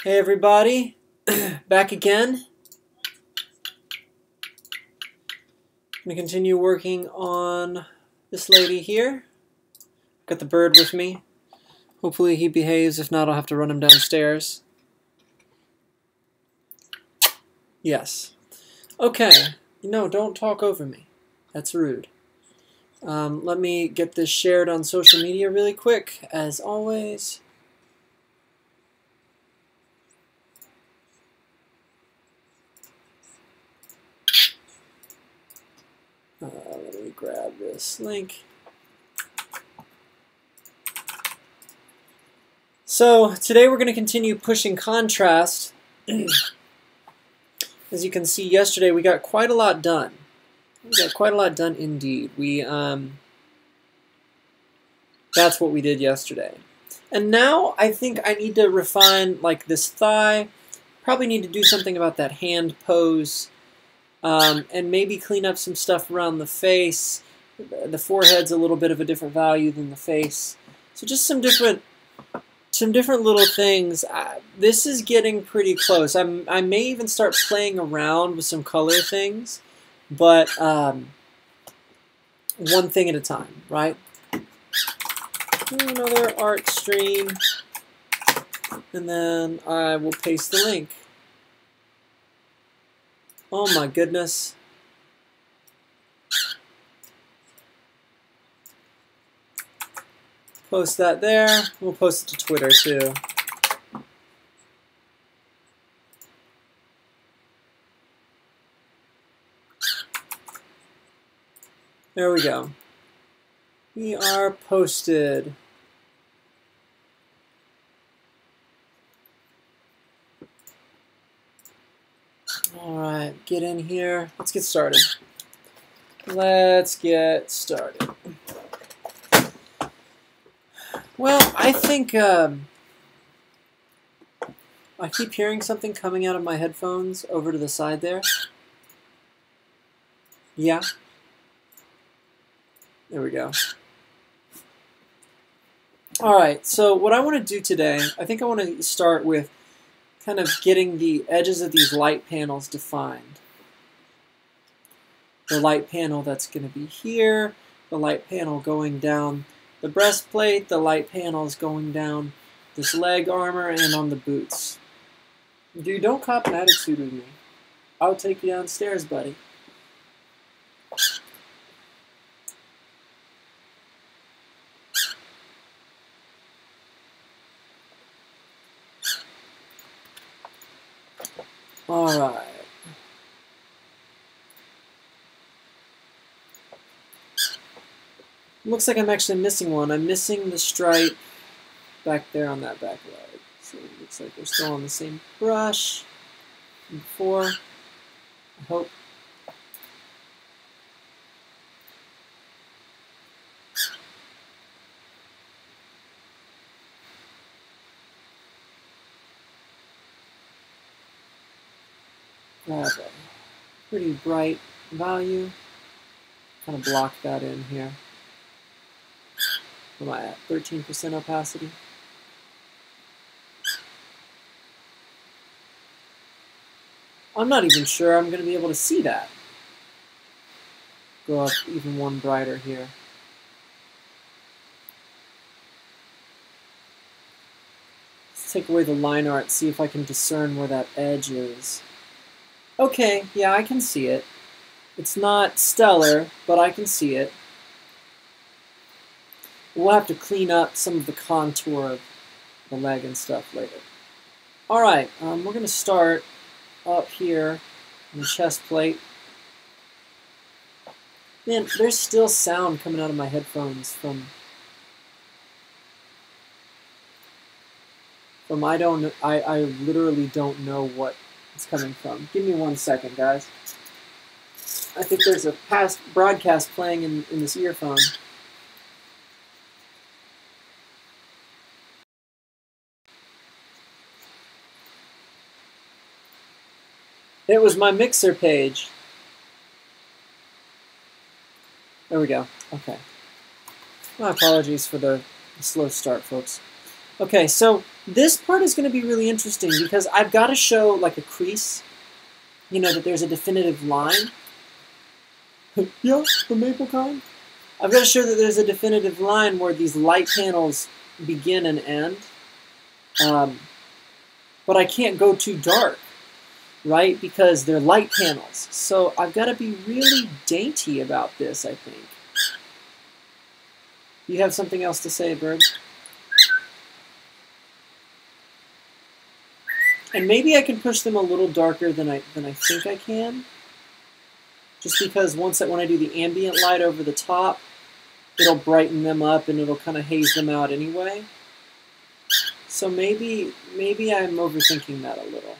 Hey everybody, back again. I'm going to continue working on this lady here. Got the bird with me. Hopefully he behaves, if not I'll have to run him downstairs. Yes. Okay, no, don't talk over me. That's rude. Let me get this shared on social media really quick, as always. Let me grab this link. So today we're going to continue pushing contrast. As you can see, yesterday we got quite a lot done. We got quite a lot done indeed. That's what we did yesterday. And now I think I need to refine like this thigh. Probably need to do something about that hand pose. And maybe clean up some stuff around the face. The forehead's a little bit of a different value than the face. So just some different little things. This is getting pretty close. I may even start playing around with some color things, but one thing at a time, right? Another art stream, and then I will paste the link. Oh my goodness. Post that there. We'll post it to Twitter too. There we go. We are posted. Alright, get in here. Let's get started. Let's get started. Well, I think I keep hearing something coming out of my headphones over to the side there. Yeah. There we go. Alright, so what I want to do today, I think I want to start with kind of getting the edges of these light panels defined. The light panel that's going to be here, the light panel going down the breastplate, the light panels going down this leg armor, and on the boots. Dude, don't cop an attitude with me. I'll take you downstairs, buddy. Alright. Looks like I'm actually missing one. I'm missing the stripe back there on that back leg. So it looks like we're still on the same brush from before. I hope. Grab a pretty bright value. Kind of block that in here. What am I at? 13% opacity. I'm not even sure I'm going to be able to see that. Go up even one brighter here. Let's take away the line art, see if I can discern where that edge is. Okay, yeah, I can see it. It's not stellar, but I can see it. We'll have to clean up some of the contour of the leg and stuff later. Alright, we're going to start up here in the chest plate. Man, there's still sound coming out of my headphones from I literally don't know what it's coming from. Give me 1 second, guys. I think there's a past broadcast playing in this earphone. It was my Mixer page. There we go. Okay. My apologies for the slow start, folks. Okay, so This part is going to be really interesting because I've got to show like a crease, you know, that there's a definitive line. Yeah, the maple kind. I've got to show that there's a definitive line where these light panels begin and end. But I can't go too dark, right? Because they're light panels. So I've got to be really dainty about this, I think. You have something else to say, Bird? And maybe I can push them a little darker than I think I can. Just because when I do the ambient light over the top, it'll brighten them up and it'll kind of haze them out anyway. So maybe I'm overthinking that a little.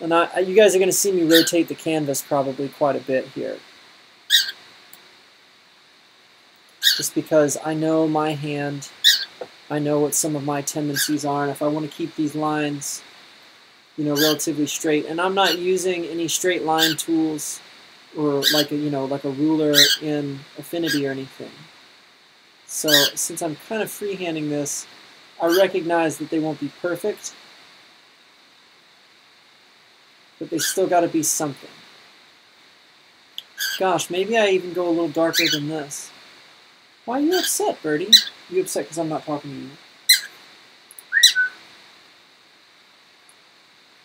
And you guys are going to see me rotate the canvas probably quite a bit here. Just because I know my hand, I know what some of my tendencies are, and if I want to keep these lines, you know, relatively straight, and I'm not using any straight line tools or like a ruler in Affinity or anything. So since I'm kind of freehanding this, I recognize that they won't be perfect, but they still got to be something. Gosh, maybe I even go a little darker than this. Why are you upset, Birdie? You upset because I'm not talking to you?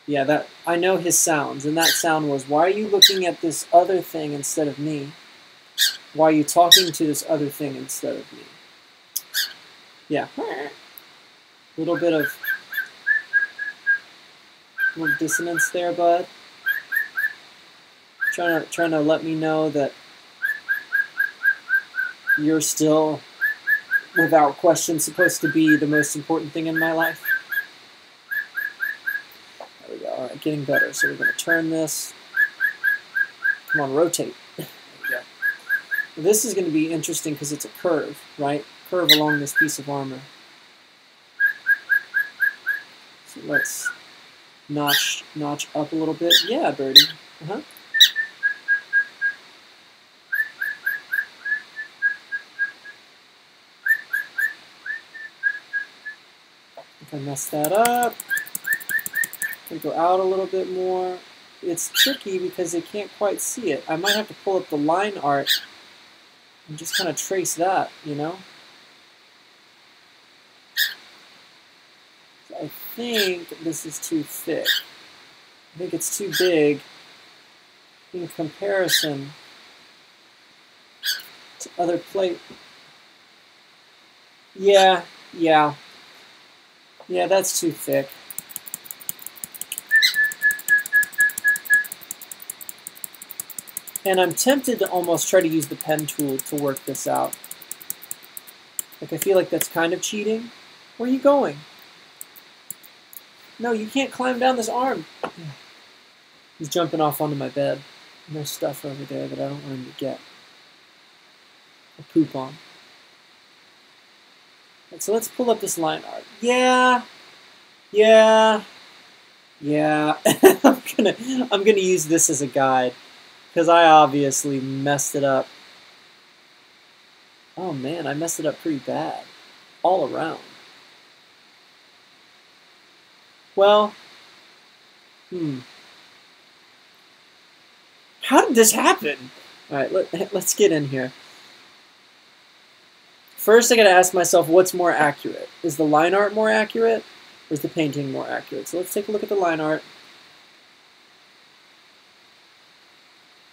Yeah, that I know his sounds, and that sound was, why are you looking at this other thing instead of me? Why are you talking to this other thing instead of me? Yeah. Little bit of little dissonance there, bud. Trying to let me know that you're still, without question, supposed to be the most important thing in my life. There we go. All right, getting better. So we're going to turn this. Come on, rotate. There we go. This is going to be interesting because it's a curve, right? Curve along this piece of armor. So let's notch up a little bit. Yeah, Birdie. Uh-huh. If I mess that up, I go out a little bit more. It's tricky because they can't quite see it. I might have to pull up the line art and just kind of trace that, you know? I think this is too thick. I think it's too big in comparison to other plate. Yeah, that's too thick. And I'm tempted to almost try to use the pen tool to work this out. Like, I feel like that's kind of cheating. Where are you going? No, you can't climb down this arm. He's jumping off onto my bed. And there's stuff over there that I don't want him to get. Or poop on. And so let's pull up this line art. Yeah. I'm gonna use this as a guide because I obviously messed it up. Oh man, I messed it up pretty bad, all around. Well, how did this happen? All right, let's get in here. First, I gotta ask myself, what's more accurate? Is the line art more accurate? Or is the painting more accurate? So let's take a look at the line art.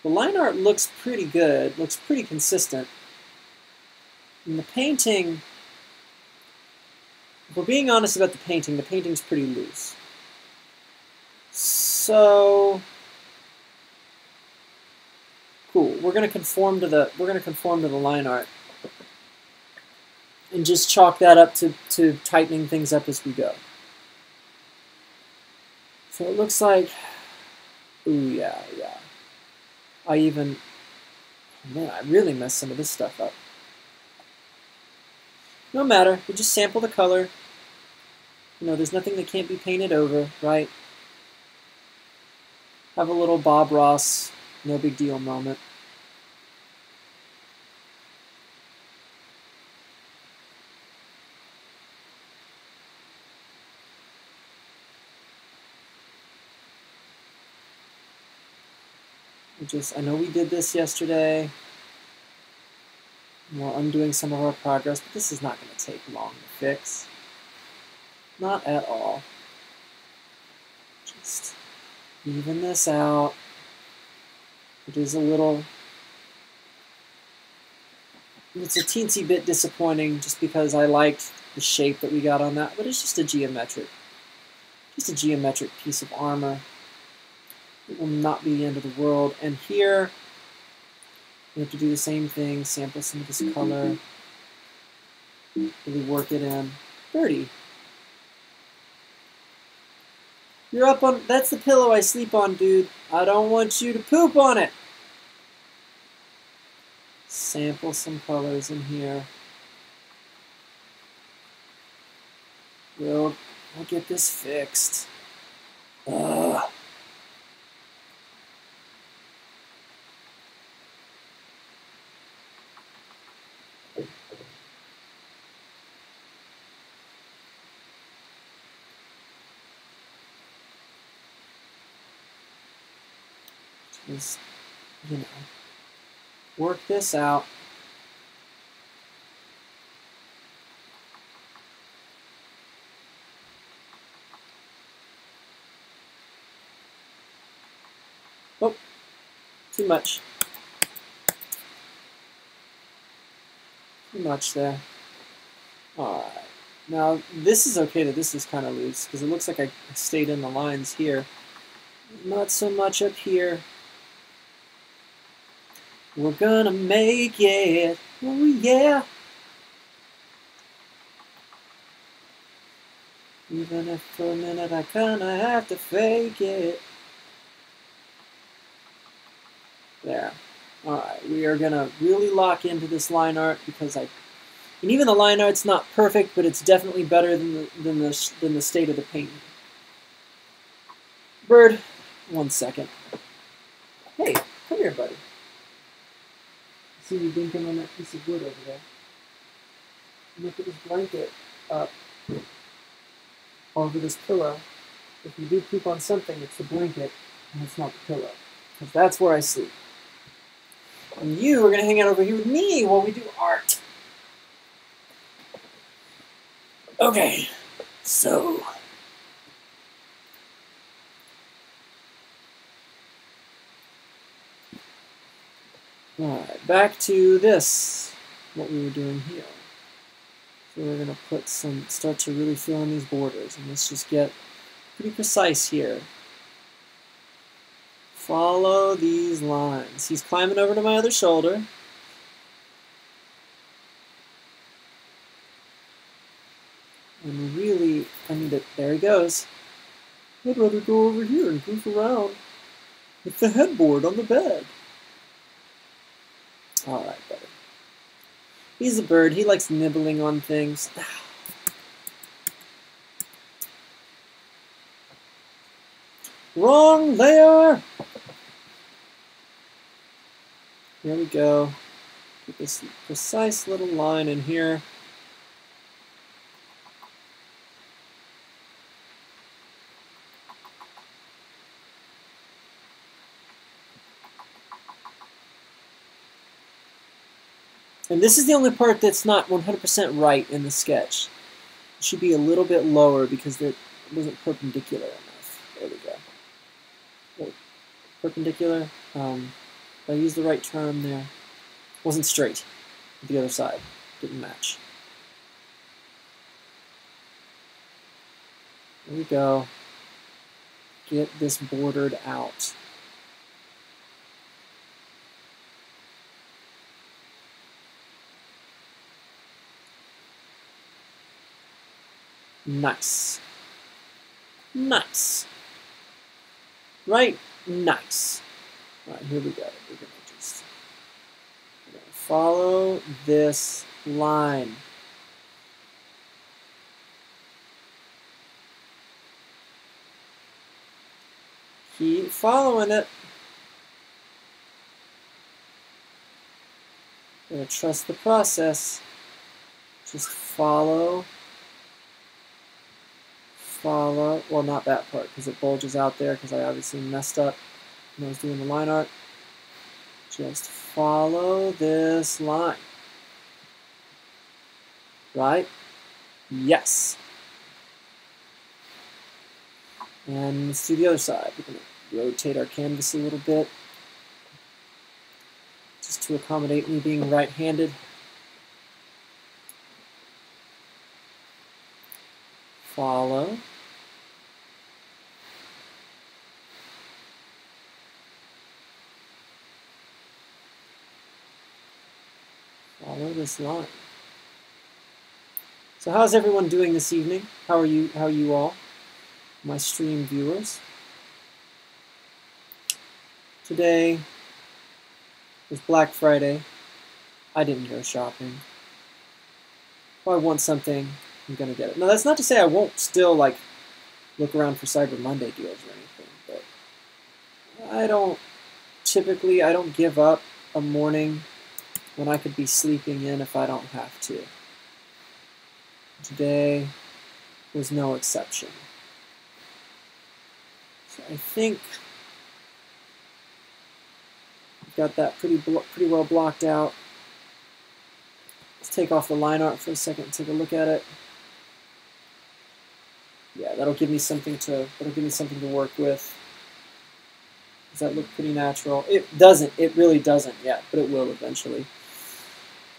The line art looks pretty good, looks pretty consistent. And the painting, if we're being honest about the painting's pretty loose. So cool. We're gonna conform to the line art. And just chalk that up to tightening things up as we go. So it looks like, ooh, yeah. Man, I really messed some of this stuff up. No matter, we just sample the color. You know, there's nothing that can't be painted over, right? Have a little Bob Ross, no big deal moment. I know we did this yesterday. We're undoing some of our progress, but this is not going to take long to fix. Not at all. Just even this out. It is a little... It's a teensy bit disappointing just because I liked the shape that we got on that, but it's just a geometric piece of armor. It will not be the end of the world. And here, we have to do the same thing, sample some of this color, really work it in. Birdie. You're up on, that's the pillow I sleep on, dude. I don't want you to poop on it. Sample some colors in here. I'll get this fixed. Ugh. Just, you know, work this out. Oh, too much. Too much there. Alright. Now, this is okay that this is kind of loose, because it looks like I stayed in the lines here. Not so much up here. We're gonna make it. Oh, yeah. Even if for a minute I kinda have to fake it. There. Alright, we are gonna really lock into this line art because and even the line art's not perfect, but it's definitely better than the state of the painting. Bird, 1 second. Hey, come here, buddy. See you dinking on that piece of wood over there. Look at this blanket up over this pillow. If you do poop on something, it's the blanket, and it's not the pillow. Because that's where I sleep. And you are going to hang out over here with me while we do art. Okay, so... Alright, back to this, what we were doing here. So we're going to start to really fill in these borders, and let's just get pretty precise here. Follow these lines. He's climbing over to my other shoulder. And really, I need to, there he goes. I'd rather go over here and goof around with the headboard on the bed. Alright, buddy. He's a bird. He likes nibbling on things. Wrong layer! Here we go. Get this precise little line in here. And this is the only part that's not 100% right in the sketch. It should be a little bit lower because it wasn't perpendicular enough. There we go. Wait, perpendicular? Did I use the right term there? Wasn't straight. The other side didn't match. There we go. Get this bordered out. Nice. Nice. Right? Nice. Alright, here we go. We're gonna follow this line. Keep following it. Gotta trust the process. Just follow. Well, not that part because it bulges out there because I obviously messed up when I was doing the line art. Just follow this line. Right? Yes. And let's do the other side. We're going to rotate our canvas a little bit just to accommodate me being right-handed. Follow. Follow this line. So how's everyone doing this evening? How are you all, my stream viewers? Today was Black Friday. I didn't go shopping. If I want something, I'm gonna get it. Now that's not to say I won't still like look around for Cyber Monday deals or anything, but I don't give up a morning when I could be sleeping in if I don't have to. Today was no exception. So I think I've got that pretty well blocked out. Let's take off the line art for a second and take a look at it. Yeah, that'll give me something to work with. Does that look pretty natural? It doesn't. It really doesn't yet, but it will eventually.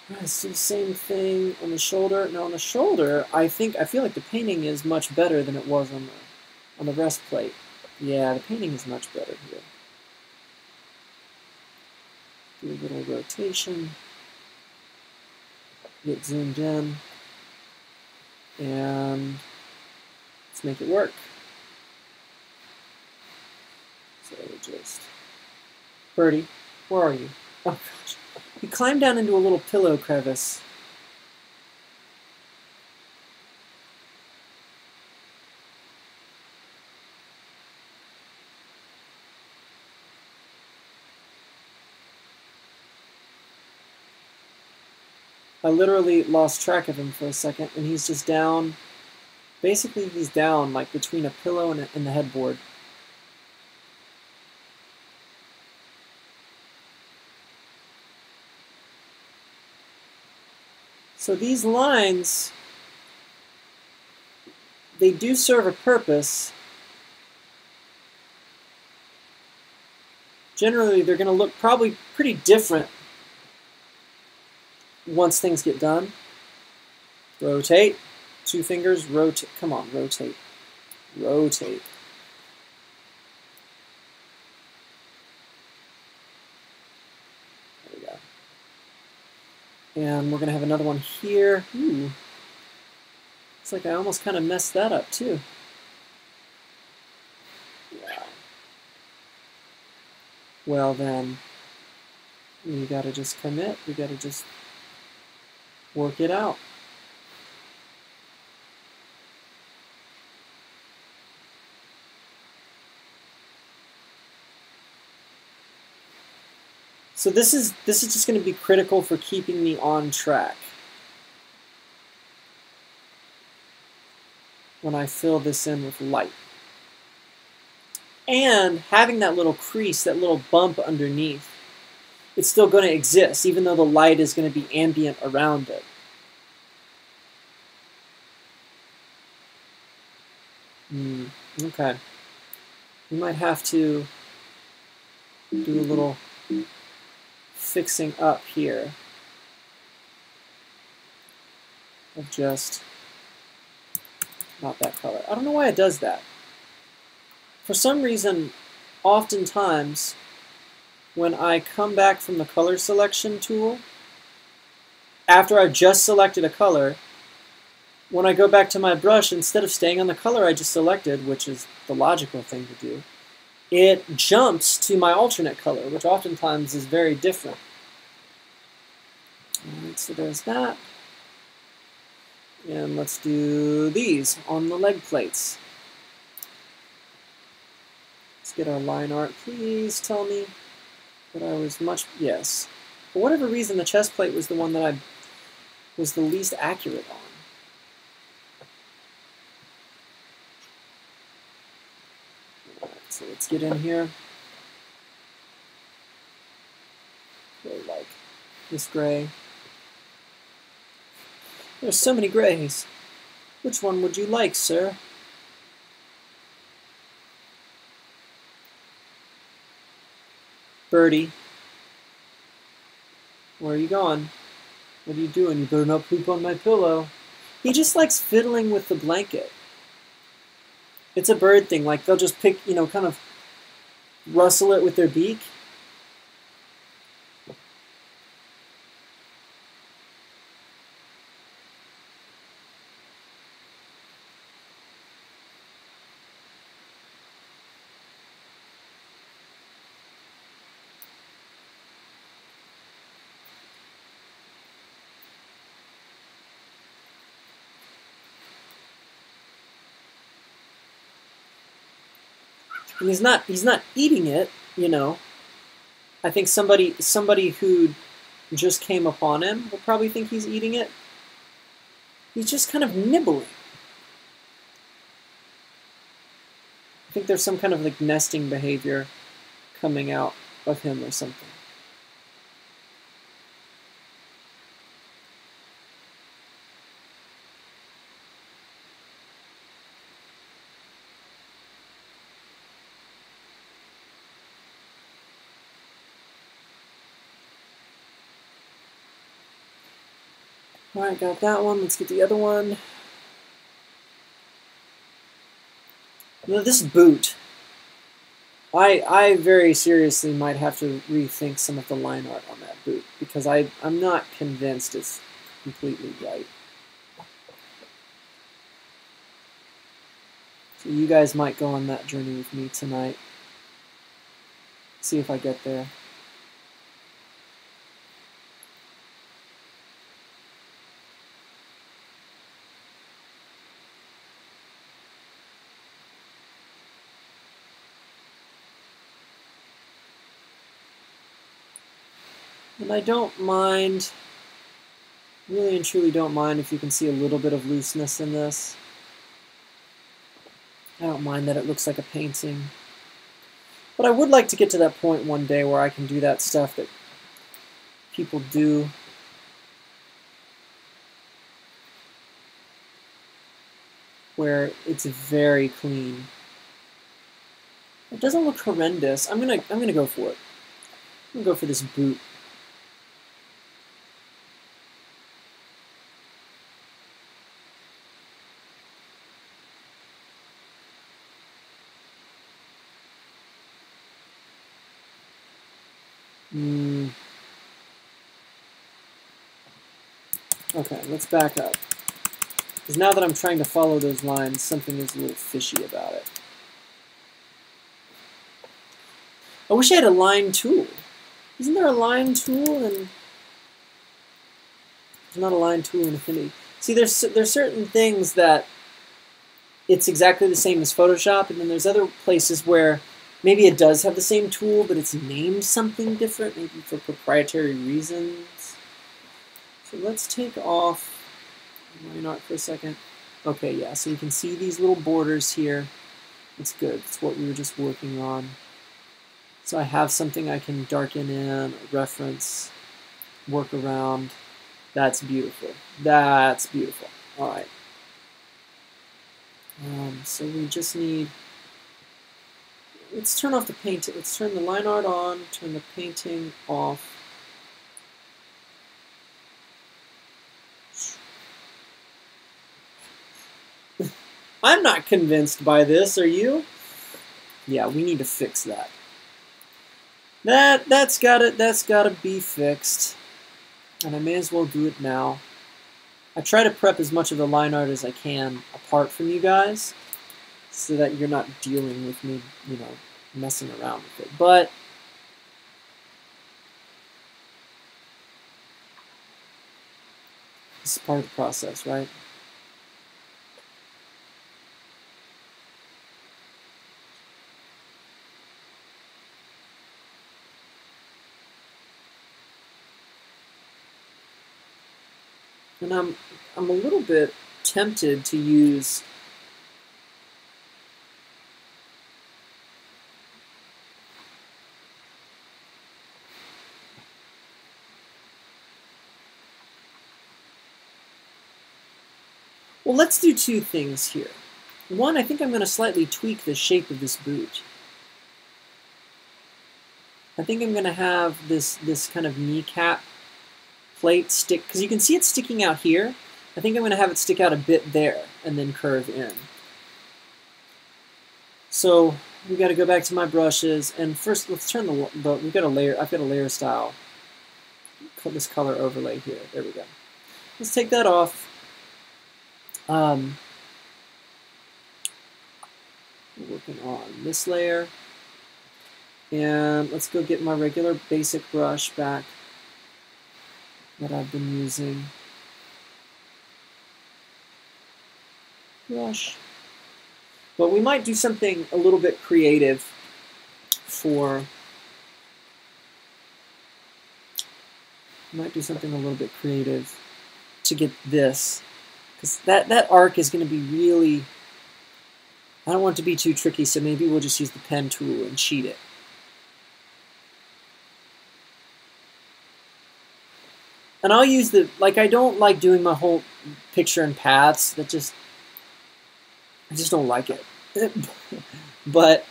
Let's do the same thing on the shoulder. Now on the shoulder, I feel like the painting is much better than it was on the breastplate. Yeah, the painting is much better here. Do a little rotation. Get zoomed in. And let's make it work. So just Birdie, where are you? Oh gosh. He climbed down into a little pillow crevice. I literally lost track of him for a second, and he's just down. Basically, he's down like between a pillow and the headboard. So these lines, they do serve a purpose. Generally, they're going to look probably pretty different once things get done. Rotate. 2 fingers, rotate. Come on, rotate. Rotate. There we go. And we're going to have another one here. Ooh. Looks like I almost kind of messed that up, too. Wow. Well, then, we got to just commit. We got to just work it out. So this is just going to be critical for keeping me on track when I fill this in with light. And having that little crease, that little bump underneath, it's still going to exist, even though the light is going to be ambient around it. Okay. We might have to do a little fixing up here of just not that color. I don't know why it does that. For some reason, oftentimes, when I come back from the color selection tool, after I've just selected a color, when I go back to my brush, instead of staying on the color I just selected, which is the logical thing to do, it jumps to my alternate color, which oftentimes is very different. Alright, so there's that. And let's do these on the leg plates. Let's get our line art. Please tell me that I was much... Yes. For whatever reason, the chest plate was the one that I was the least accurate on. Alright, so let's get in here. this gray. There's so many grays. Which one would you like, sir? Birdie. Where are you going? What are you doing? You better not poop on my pillow. He just likes fiddling with the blanket. It's a bird thing. Like, they'll just pick, you know, kind of rustle it with their beak. And he's not eating it, you know. I think somebody who just came upon him will probably think he's eating it. He's just kind of nibbling. I think there's some kind of like nesting behavior coming out of him or something. Alright, got that one. Let's get the other one. You know, this boot, I very seriously might have to rethink some of the line art on that boot, because I'm not convinced it's completely right. So you guys might go on that journey with me tonight. See if I get there. And I don't mind, really and truly don't mind if you can see a little bit of looseness in this. I don't mind that it looks like a painting. But I would like to get to that point one day where I can do that stuff that people do. Where it's very clean. It doesn't look horrendous. I'm gonna go for it. I'm gonna go for this boot. Okay, let's back up. Because now that I'm trying to follow those lines, something is a little fishy about it. I wish I had a line tool. Isn't there a line tool in... There's not a line tool in Affinity. See, there's certain things that it's exactly the same as Photoshop, and then there's other places where maybe it does have the same tool, but it's named something different, maybe for proprietary reasons. So let's take off line art for a second. Okay, yeah, so you can see these little borders here. It's good. It's what we were just working on. So I have something I can darken in, reference, work around. That's beautiful. That's beautiful. All right. So we just need... Let's turn off the painting. Let's turn the line art on, turn the painting off. I'm not convinced by this, are you? Yeah, we need to fix that. That's gotta be fixed. And I may as well do it now. I try to prep as much of the line art as I can apart from you guys, so that you're not dealing with me, you know, messing around with it. But this is part of the process, right? And I'm a little bit tempted to use Well, let's do two things here. One, I think I'm going to slightly tweak the shape of this boot. I think I'm going to have this kind of kneecap plate stick, because you can see it sticking out here. I think I'm going to have it stick out a bit there and then curve in. So we got to go back to my brushes, and first let's turn we've got a layer. I've got a layer style. Put this color overlay here. There we go. Let's take that off. We're working on this layer, and let's go get my regular basic brush back that I've been using. Brush. But we might do something a little bit creative for. Might do something a little bit creative to get this, because that arc is going to be really. I don't want it to be too tricky, so maybe we'll just use the pen tool and cheat it. And I'll use I don't like doing my whole picture in paths. I just don't like it. But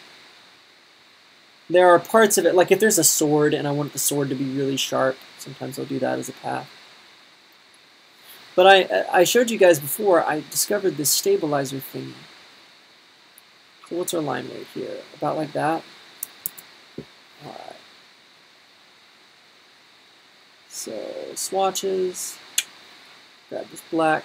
there are parts of it, like if there's a sword and I want the sword to be really sharp, sometimes I'll do that as a path. But I showed you guys before, I discovered this stabilizer thing. So what's our line weight here? About like that? Alright. So swatches, grab this black.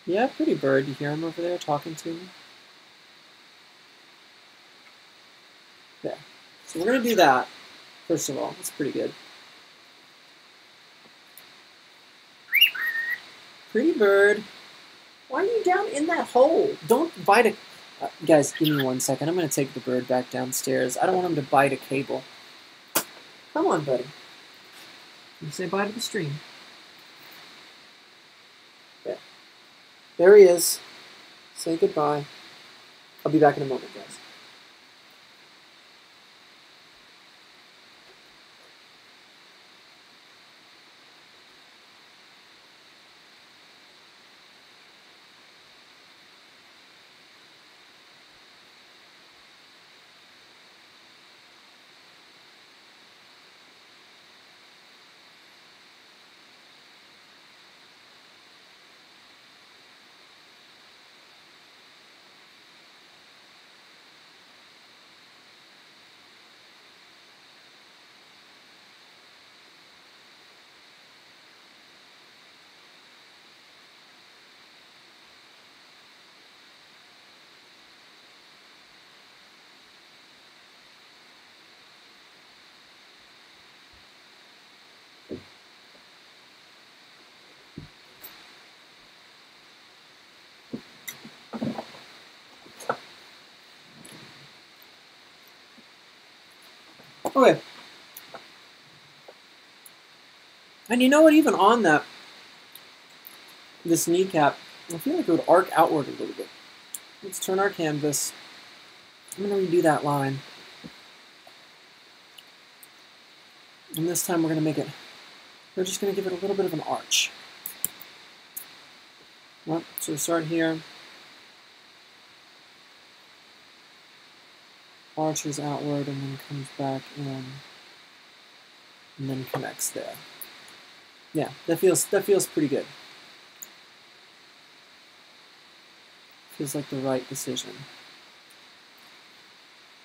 Yeah, pretty bird. You hear him over there talking to me? There. So we're going to do that, first of all. That's pretty good. Pretty bird. Why are you down in that hole? Don't bite a... guys, give me 1 second. I'm going to take the bird back downstairs. I don't want him to bite a cable. Come on, buddy. You say bye to the stream. There. There he is. Say goodbye. I'll be back in a moment, guys. Okay. And you know what, even on this kneecap, I feel like it would arc outward a little bit. Let's turn our canvas. I'm going to redo that line. And this time we're just going to give it a little bit of an arch. Well, so we start here. Arches outward and then comes back in. And then connects there. Yeah, that feels pretty good. Feels like the right decision.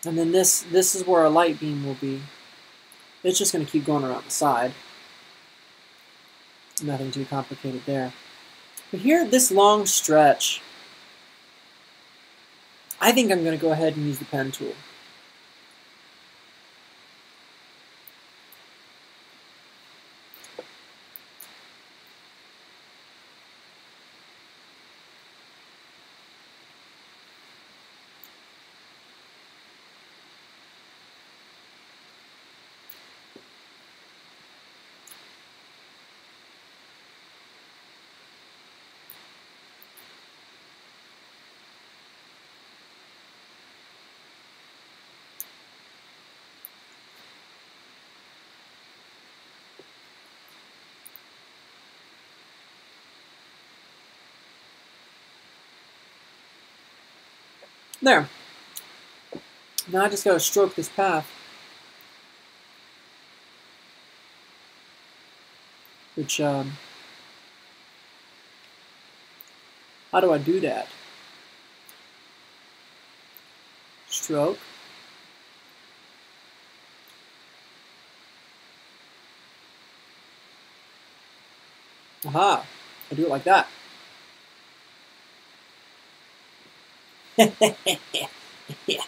And then this is where our light beam will be. It's just going to keep going around the side. Nothing too complicated there. But here, this long stretch, I think I'm going to go ahead and use the pen tool. There. Now I just gotta stroke this path. Which, how do I do that? Stroke. Aha, I do it like that. Yeah.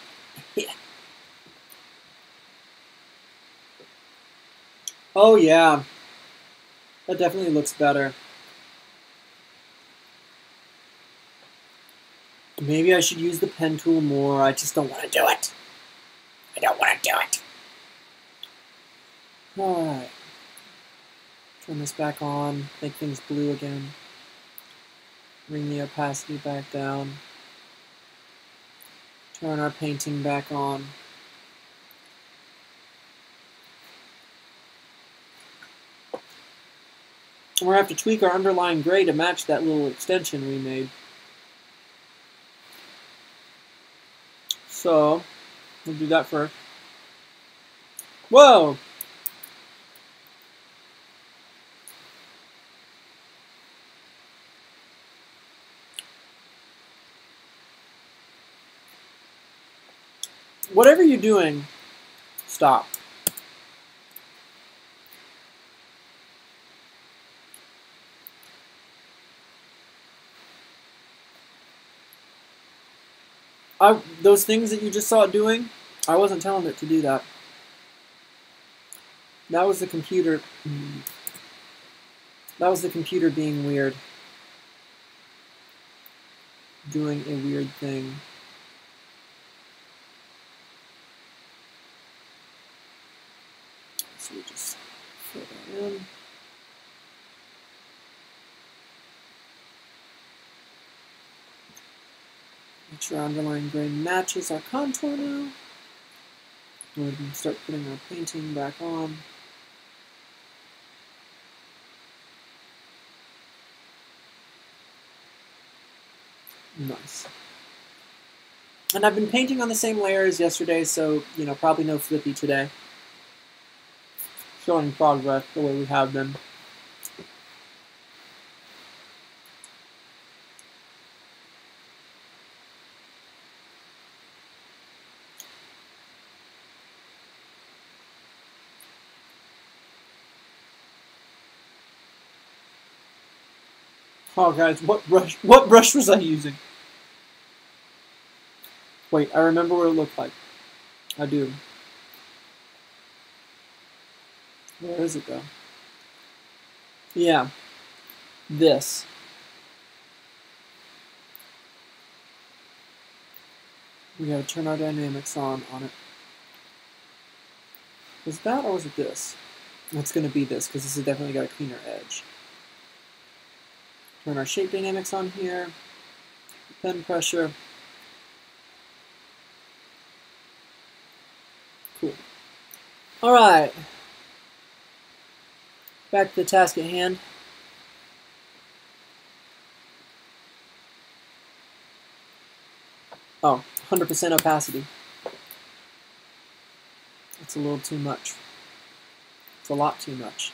Oh yeah, that definitely looks better. Maybe I should use the pen tool more. I just don't want to do it. I don't want to do it. Alright. Turn this back on. Make things blue again. Bring the opacity back down. Turn our painting back on. We're going to have to tweak our underlying gray to match that little extension we made. So, we'll do that first. Whoa! Whatever you're doing, stop. Those things that you just saw it doing, I wasn't telling it to do that. That was the computer. That was the computer being weird. Doing a weird thing. So we just fill that in. Make sure our underlying gray matches our contour now. Go ahead and start putting our painting back on. Nice. And I've been painting on the same layer as yesterday, so, you know, probably no flippy today. Showing progress the way we have been. Oh, guys, what brush was I using? Wait, I remember what it looked like. I do. Where is it, though? Yeah. This. We gotta turn our dynamics on it. Was that or was it this? It's gonna be this, because this has definitely got a cleaner edge. Turn our shape dynamics on here. Pen pressure. Cool. Alright. Back to the task at hand. Oh, 100% opacity. It's a little too much. It's a lot too much.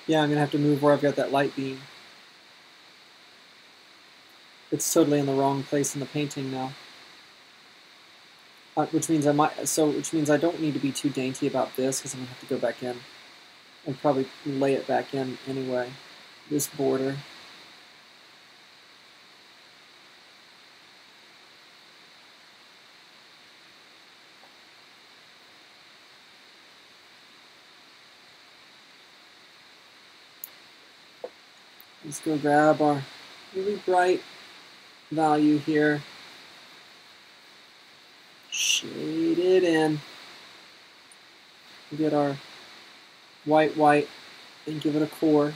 Yeah, I'm gonna have to move where I've got that light beam. It's totally in the wrong place in the painting now. which means I don't need to be too dainty about this because I'm gonna have to go back in and probably lay it back in anyway. This border. Let's go grab our really bright value here. Shade it in. Get our white and give it a core.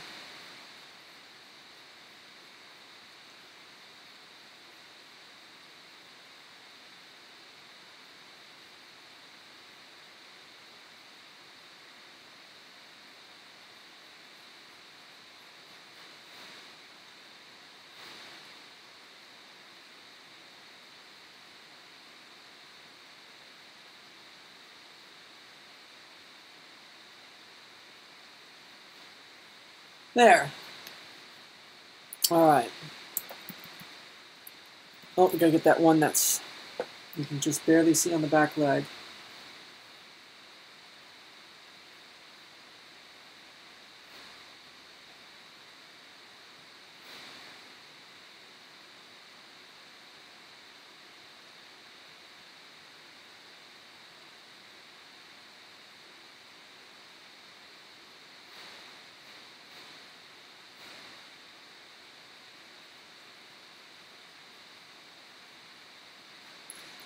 There. All right. Oh, we gotta get that one that's you can just barely see on the back leg.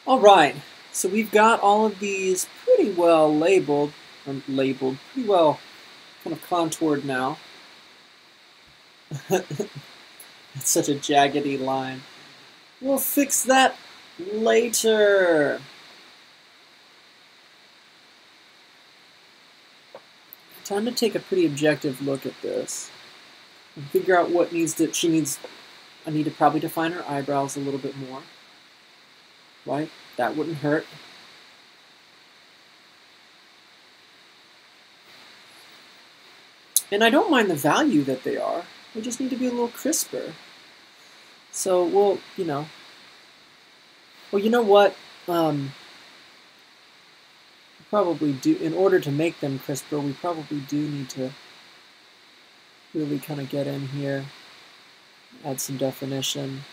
All right, so we've got all of these pretty well labeled, pretty well kind of contoured now. It's such a jaggedy line. We'll fix that later. Time to take a pretty objective look at this and figure out what I need to probably define her eyebrows a little bit more. Right? That wouldn't hurt. And I don't mind the value that they are. They just need to be a little crisper. So we'll, you know what? Probably do, in order to make them crisper, we probably do need to really kind of get in here, add some definition.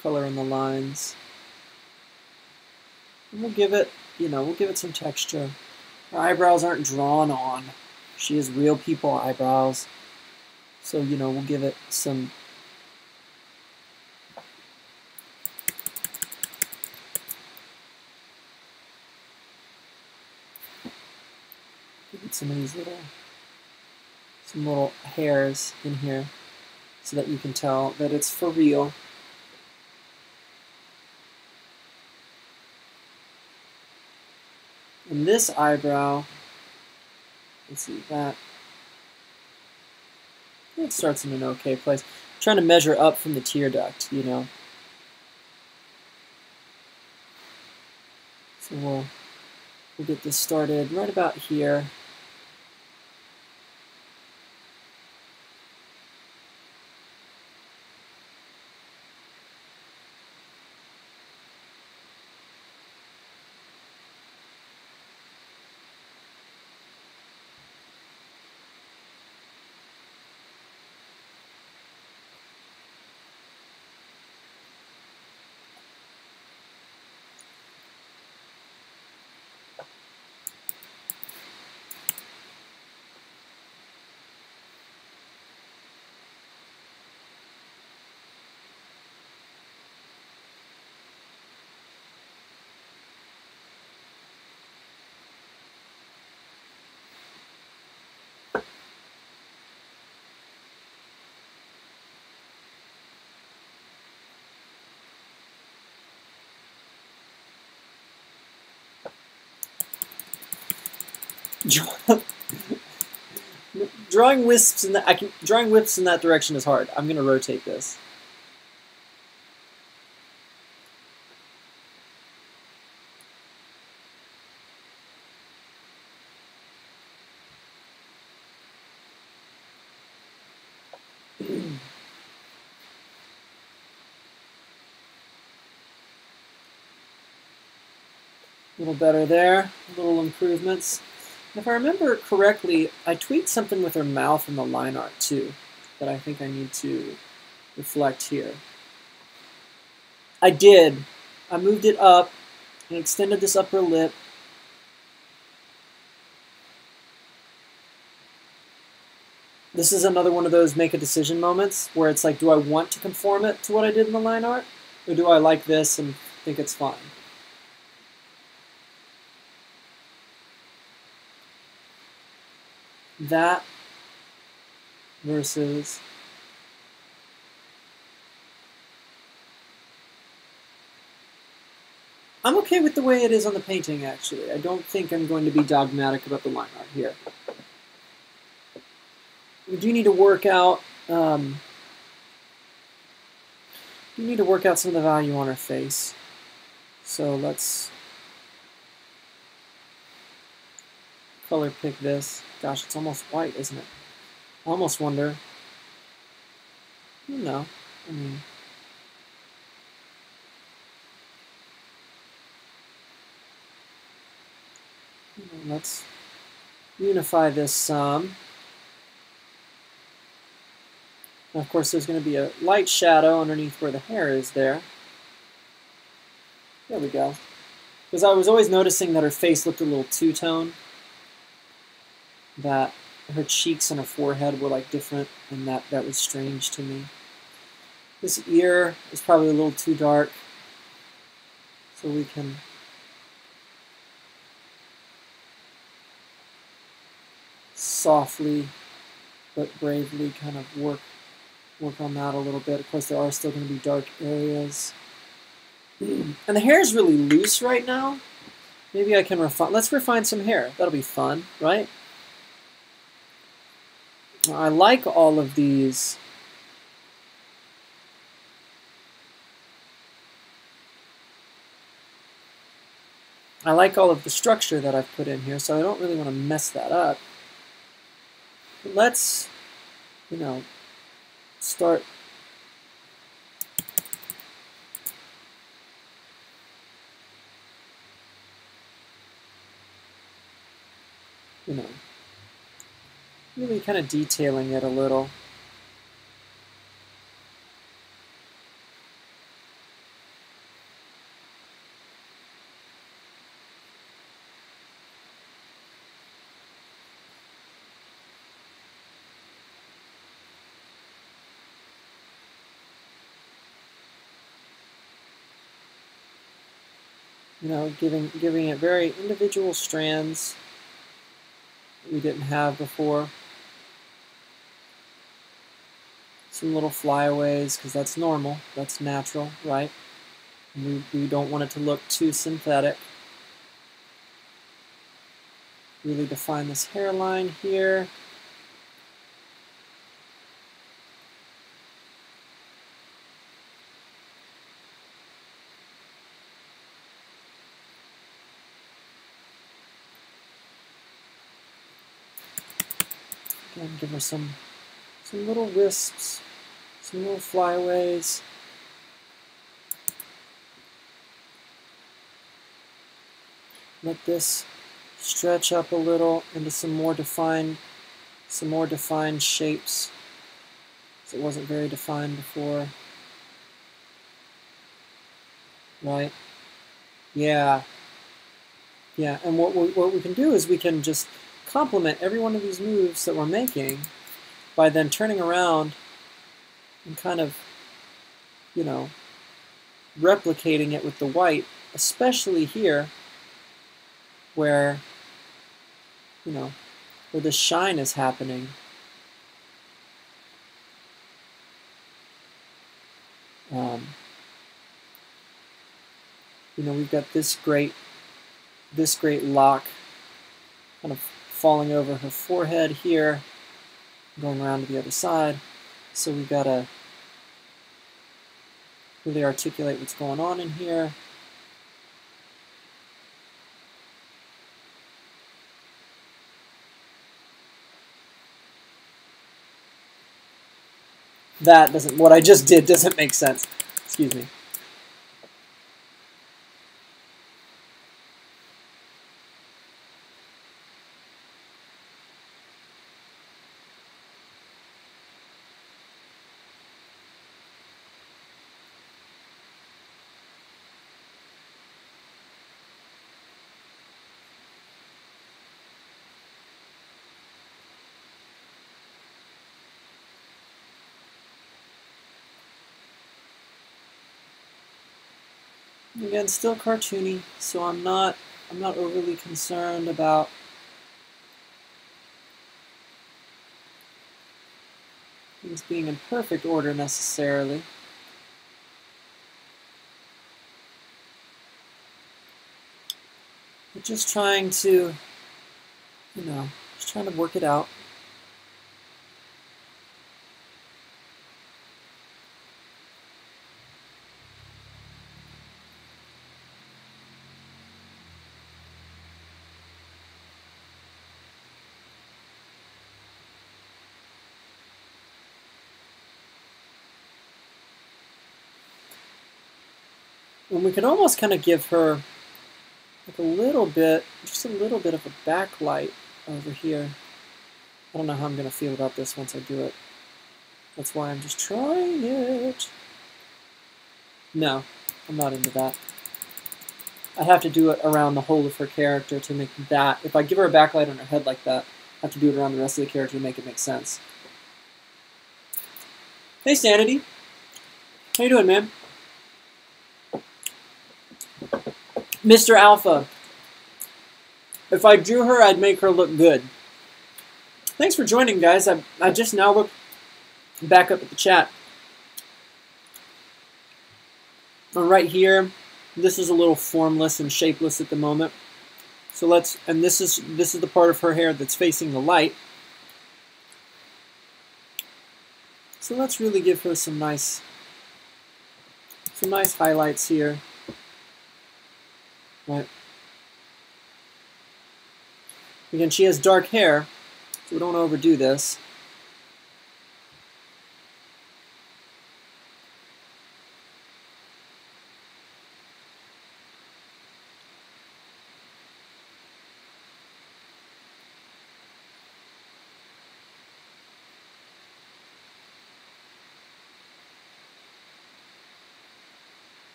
Color in the lines. And we'll give it some texture. Her eyebrows aren't drawn on. She has real people eyebrows. So, we'll give it some some of these little hairs in here so that you can tell that it's for real. And this eyebrow, let's see that. It starts in an okay place. I'm trying to measure up from the tear duct, So we'll get this started right about here. Drawing wisps in that direction is hard. I'm gonna rotate this. little better there, little improvements. And if I remember correctly, I tweaked something with her mouth in the line art too, that I think I need to reflect here. I did. I moved it up and extended this upper lip. This is another one of those make a decision moments where it's like, do I want to conform it to what I did in the line art? Or do I like this and think it's fine? That versus I'm okay with the way it is on the painting, actually. I don't think I'm going to be dogmatic about the line art here. We do need to work out some of the value on her face. So let's color pick this. Gosh, it's almost white, isn't it? I almost wonder. No, I mean, let's unify this some. Now, of course, there's going to be a light shadow underneath where the hair is there. There we go. Because I was always noticing that her face looked a little two-tone. That her cheeks and her forehead were like different, and that was strange to me. This ear is probably a little too dark. So we can softly but bravely kind of work on that a little bit. Of course, there are still going to be dark areas. And the hair is really loose right now. Maybe I can refine. Let's refine some hair. That'll be fun, right? I like all of these. I like all of the structure that I've put in here, so I don't really want to mess that up. But let's, start really kind of detailing it a little. Giving it very individual strands that we didn't have before. Some little flyaways, because that's normal, that's natural, right? We don't want it to look too synthetic. Really define this hairline here. Again, give her some little wisps, some little flyaways. Let this stretch up a little into some more defined shapes. It wasn't very defined before. Right? Yeah. Yeah, and what we can do is we can just complement every one of these moves that we're making by then turning around and kind of, replicating it with the white, especially here where, where the shine is happening. We've got this great lock kind of falling over her forehead here, going around to the other side. So we've got to really articulate what's going on in here. What I just did doesn't make sense. Excuse me. Again, still cartoony, so I'm not overly concerned about things being in perfect order necessarily. But just trying to, just trying to work it out. And we could almost kind of give her like a little bit, just a little bit of a backlight over here. I don't know how I'm going to feel about this once I do it. That's why I'm just trying it. No, I'm not into that. I have to do it around the whole of her character to make that. If I give her a backlight on her head like that, I have to do it around the rest of the character to make it make sense. Hey, Sanity. How you doing, man? Mr. Alpha. If I drew her, I'd make her look good. Thanks for joining, guys. I just now looked back up at the chat. And right here, this is a little formless and shapeless at the moment. So let's, and this is the part of her hair that's facing the light. So let's really give her some nice highlights here. Right. Again, she has dark hair, so we don't want to overdo this.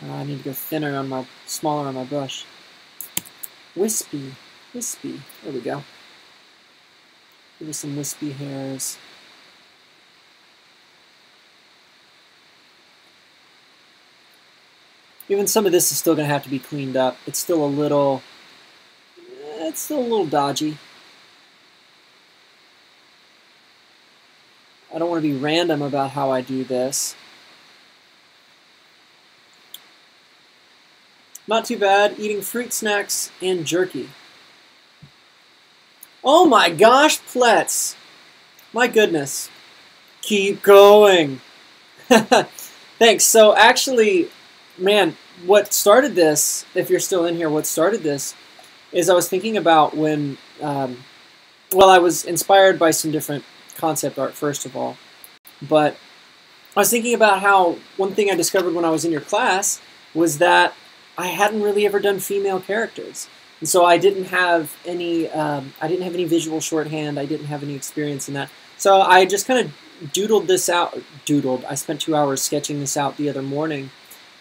I need to go thinner on my, smaller on my brush. Wispy, wispy. There we go. Give her some wispy hairs. Even some of this is still going to have to be cleaned up. It's still a little dodgy. I don't want to be random about how I do this. Not too bad. Eating fruit snacks and jerky. Oh my gosh, Pletz. My goodness. Keep going. Thanks. So actually, man, what started this, if you're still in here, what started this is I was thinking about when, well, I was inspired by some different concept art, first of all. But I was thinking about how one thing I discovered when I was in your class was that I hadn't really ever done female characters. And so I didn't have any visual shorthand. I didn't have any experience in that. So I just kind of doodled this out. I spent 2 hours sketching this out the other morning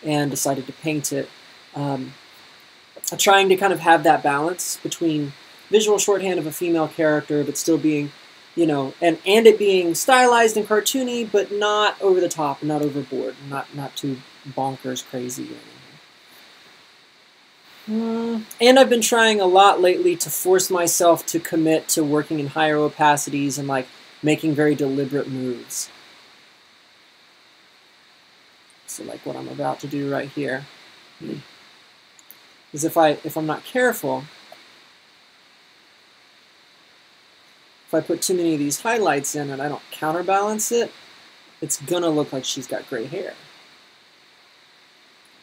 and decided to paint it. Trying to kind of have that balance between visual shorthand of a female character, but still being, and it being stylized and cartoony, but not over the top, not overboard, not too bonkers crazy or anything. And I've been trying a lot lately to force myself to commit to working in higher opacities and like making very deliberate moves. So like what I'm about to do right here. Is if I'm not careful, if I put too many of these highlights in and I don't counterbalance it, it's gonna look like she's got gray hair.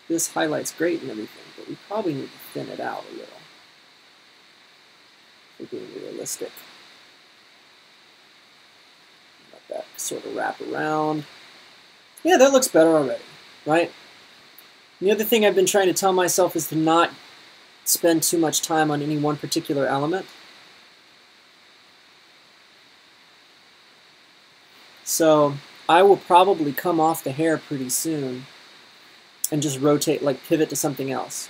This highlight's great and everything, but we probably need to thin it out a little. We're being realistic. Let that sort of wrap around. Yeah, that looks better already, right? The other thing I've been trying to tell myself is to not spend too much time on any one particular element. So I will probably come off the hair pretty soon and just rotate, like pivot to something else.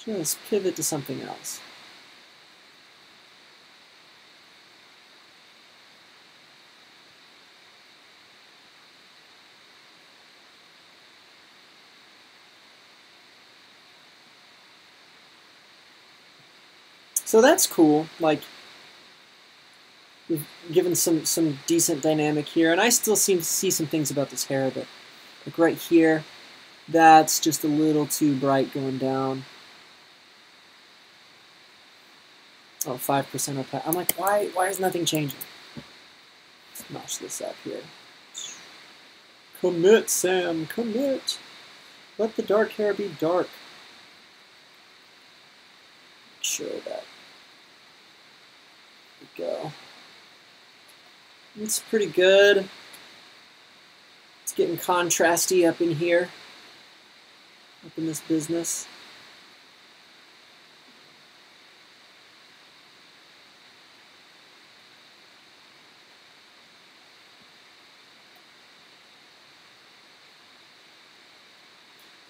Just pivot to something else. So that's cool. Like, we've given some decent dynamic here, and I still seem to see some things about this hair that, like right here, that's just a little too bright going down. Oh, 5% opaque. I'm like, why is nothing changing? Let's notch this up here. Commit, Sam, commit. Let the dark hair be dark. Make sure that. There we go. It's pretty good. It's getting contrasty up in here, up in this business.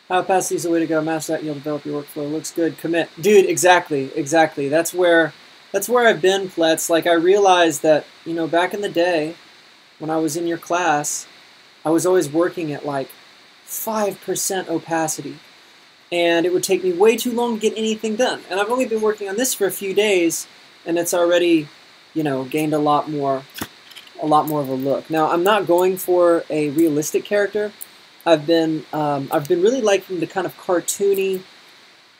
Opacity is the way to go. Master that and you'll develop your workflow. Looks good. Commit. Dude, exactly. That's where I've been, Pletz. Like, I realized that, you know, back in the day when I was in your class, I was always working at like 5% opacity. And it would take me way too long to get anything done. And I've only been working on this for a few days, and it's already, you know, gained a lot more of a look. Now, I'm not going for a realistic character. I've been really liking the kind of cartoony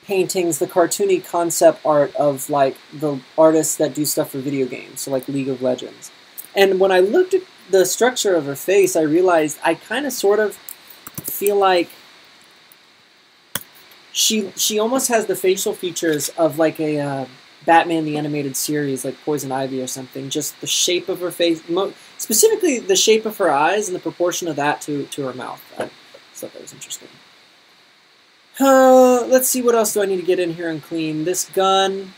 paintings, the cartoony concept art of like the artists that do stuff for video games, so like League of Legends. And when I looked at the structure of her face, I realized I kind of sort of feel like she almost has the facial features of like a Batman the Animated Series, like Poison Ivy or something. Just the shape of her face, specifically the shape of her eyes and the proportion of that to her mouth. I thought that was interesting. Let's see, what else do I need to get in here and clean? This gun.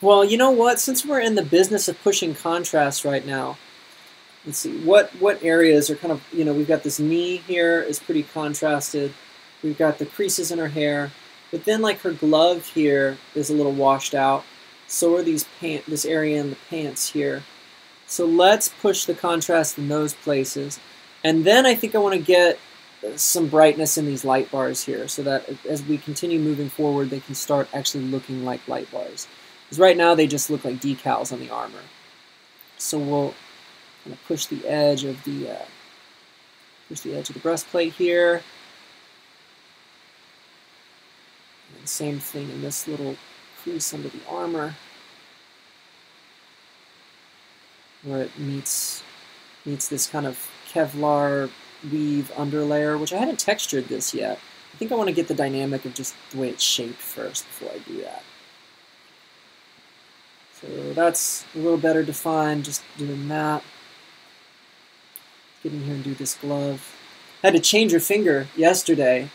Well, you know what? Since we're in the business of pushing contrast right now, let's see, what areas are kind of, you know, we've got this knee here is pretty contrasted. We've got the creases in her hair. But then, like, her glove here is a little washed out. So are these this area in the pants here. So let's push the contrast in those places. And then I think I want to get some brightness in these light bars here, so that as we continue moving forward, they can start actually looking like light bars. Because right now they just look like decals on the armor. So we'll kind of push the edge of the breastplate here. And same thing in this little crease under the armor, where it meets this kind of Kevlar weave underlayer, which I haven't textured this yet. I think I want to get the dynamic of just the way it's shaped first before I do that. So that's a little better defined, just doing that. Get in here and do this glove. I had to change her finger yesterday.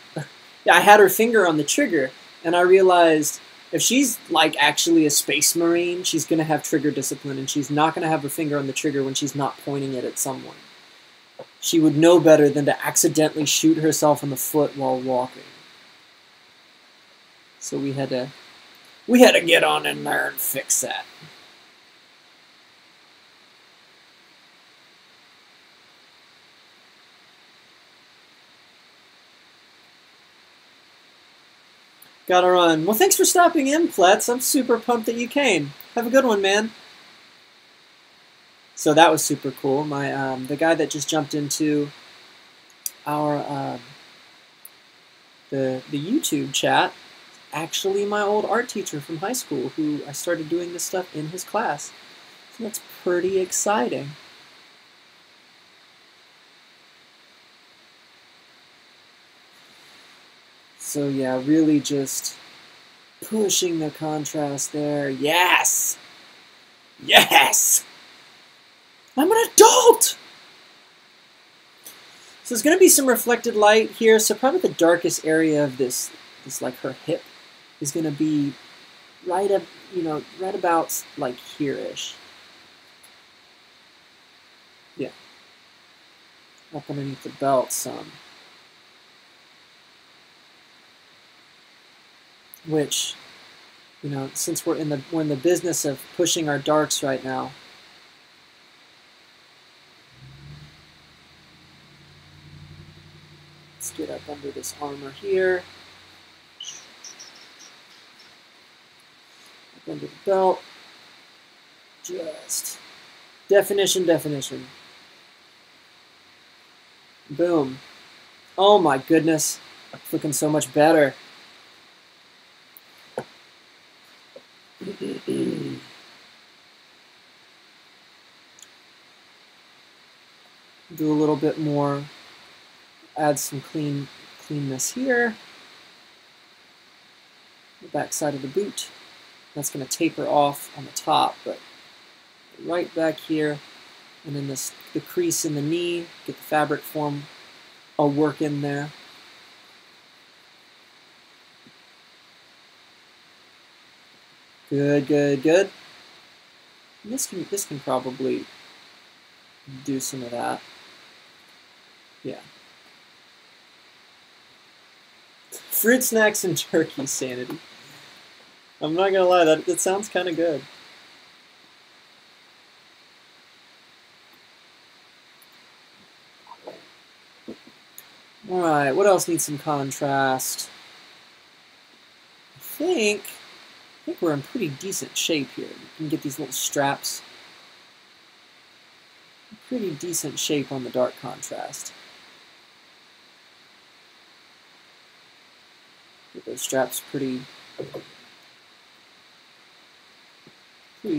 Yeah, I had her finger on the trigger, and I realized if she's like actually a space marine, she's going to have trigger discipline, and she's not going to have her finger on the trigger when she's not pointing it at someone. She would know better than to accidentally shoot herself in the foot while walking. So we had to get on in there and fix that. Gotta run. Well, thanks for stopping in, Pletz. I'm super pumped that you came. Have a good one, man. So that was super cool. My the guy that just jumped into our the YouTube chat, actually my old art teacher from high school, who I started doing this stuff in his class. So that's pretty exciting. So yeah, really just pushing the contrast there. Yes! Yes! I'm an adult! So there's going to be some reflected light here. So probably the darkest area of this like her hip is going to be right up, you know, right about like here-ish. Yeah. Up underneath the belt some. Which, you know, since we're in the business of pushing our darks right now, let's get up under this armor here. Under the belt. Just definition, definition. Boom. Oh my goodness. It's looking so much better. Do a little bit more. Add some cleanness here. The back side of the boot. That's going to taper off on the top, but right back here, and then the crease in the knee, get the fabric form. I'll work in there. Good, good, good. And this can probably do some of that. Yeah. Fruit snacks and turkey sanity. I'm not gonna lie, that sounds kind of good. All right, what else needs some contrast? I think we're in pretty decent shape here. You can get these little straps. Pretty decent shape on the dark contrast. Get those straps pretty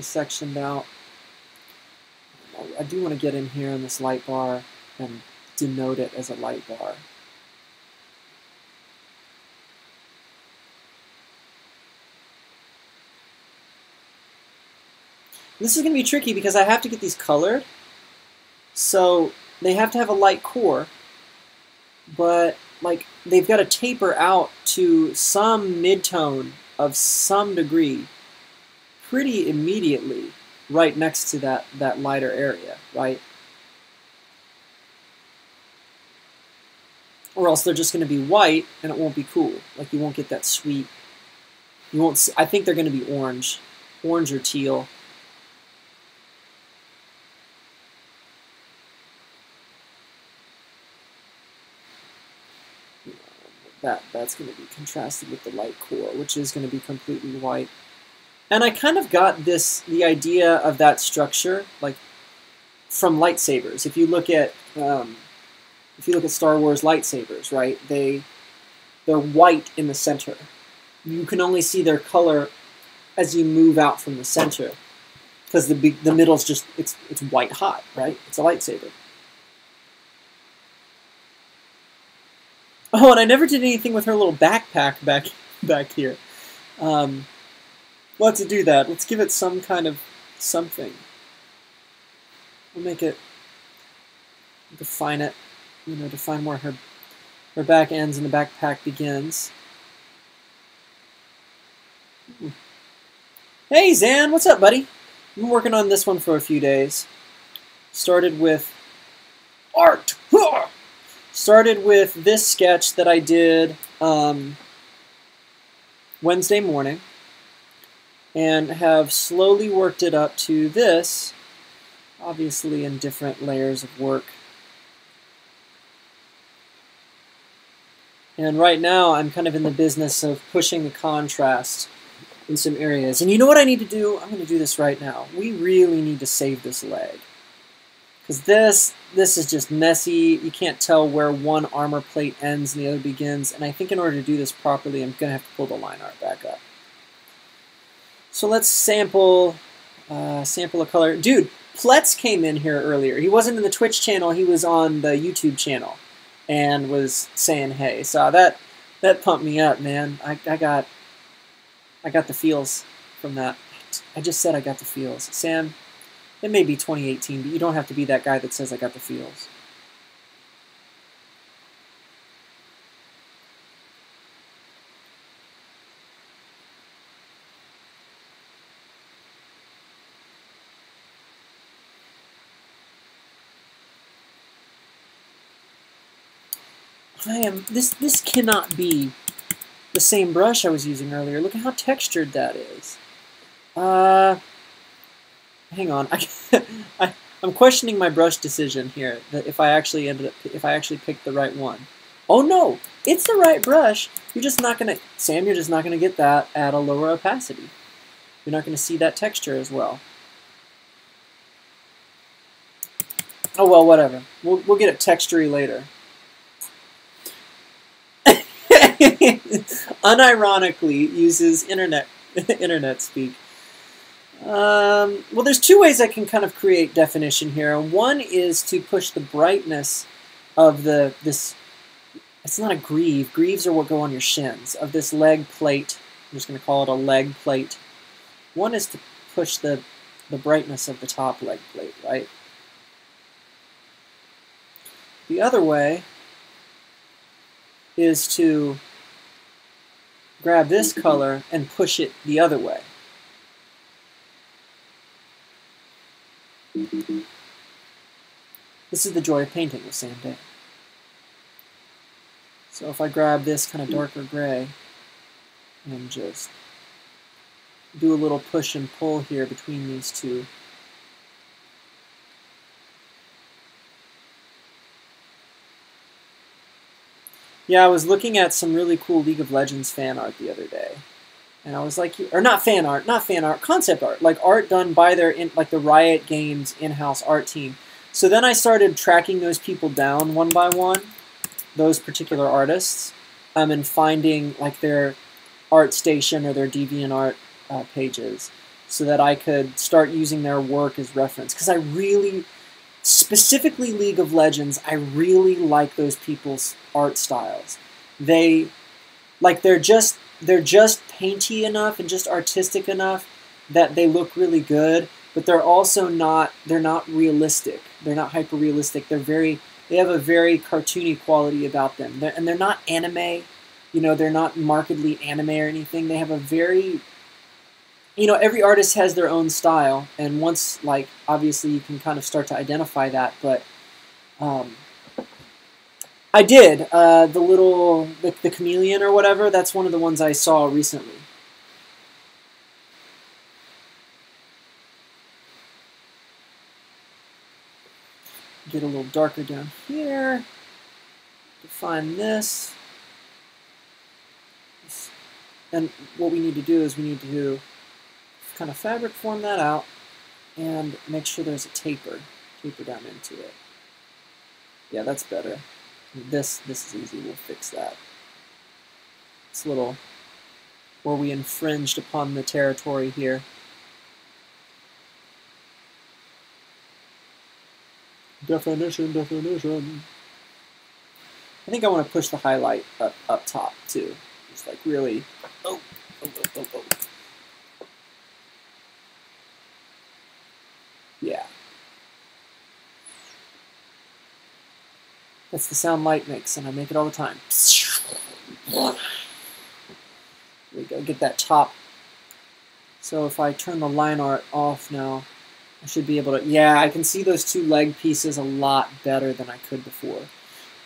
sectioned out. I do want to get in here in this light bar and denote it as a light bar. This is going to be tricky because I have to get these colored. So they have to have a light core, but like they've got to taper out to some mid-tone of some degree pretty immediately right next to that lighter area, right? Or else they're just going to be white and it won't be cool. Like you won't get that sweet. You won't see, I think they're going to be orange or teal. That's going to be contrasted with the light core, which is going to be completely white. And I kind of got the idea of that structure like from lightsabers. If you look at Star Wars lightsabers, right? They're white in the center. You can only see their color as you move out from the center, because the middle's just it's white hot, right? It's a lightsaber. Oh, and I never did anything with her little backpack back here. We'll have to do that. Let's give it some kind of something. We'll make it, define it, define where her back ends and the backpack begins. Hey, Zan, what's up, buddy? I've been working on this one for a few days. Started with art. Started with this sketch that I did Wednesday morning, and have slowly worked it up to this, obviously in different layers of work. And right now I'm kind of in the business of pushing the contrast in some areas. And you know what I need to do? I'm going to do this right now. We really need to save this leg. Because this is just messy. You can't tell where one armor plate ends and the other begins. And I think in order to do this properly, I'm going to have to pull the line art back up. So let's sample a color. Dude, Pletz came in here earlier. He wasn't in the Twitch channel. He was on the YouTube channel and was saying hey. So that pumped me up, man. I got the feels from that. I just said I got the feels. Sam, it may be 2018, but you don't have to be that guy that says I got the feels. This cannot be the same brush I was using earlier. Look at how textured that is. Hang on. I'm questioning my brush decision here. That if I actually picked the right one. Oh no, it's the right brush. You're just not gonna, Sam. You're just not gonna get that at a lower opacity. You're not going to see that texture as well. Oh well, whatever. We'll get it textury later. Unironically uses internet speak. Well, there's two ways I can kind of create definition here. One is to push the brightness of this. It's not a greave. Greaves are what go on your shins. Of this leg plate. I'm just going to call it a leg plate. One is to push the brightness of the top leg plate, right? The other way is to grab this color and push it the other way. This is the joy of painting with Sam Day. So if I grab this kind of darker gray and just do a little push and pull here between these two. Yeah, I was looking at some really cool League of Legends fan art the other day. And I was like, or not fan art, concept art. Like art done by like the Riot Games in-house art team. So then I started tracking those people down one by one, those particular artists, and finding like their ArtStation or their DeviantArt pages so that I could start using their work as reference. Because I really, specifically League of Legends, I really like those people's art styles. They're just painty enough and just artistic enough that they look really good, but they're also not realistic. They're not hyper realistic. They have a very cartoony quality about them. They're not anime, they're not markedly anime or anything. They have a very, every artist has their own style, and once, obviously you can kind of start to identify that, but I did, the chameleon or whatever, that's one of the ones I saw recently. Get a little darker down here, define this, and what we need to do is we need to kind of fabric form that out and make sure there's a taper down into it. Yeah, that's better. This is easy, we'll fix that. It's a little where we infringed upon the territory here. Definition. I think I want to push the highlight up top too. Just like really, oh. Yeah. That's the sound light makes, and I make it all the time. There we go, get that top. So if I turn the line art off now, I should be able to, yeah, I can see those two leg pieces a lot better than I could before.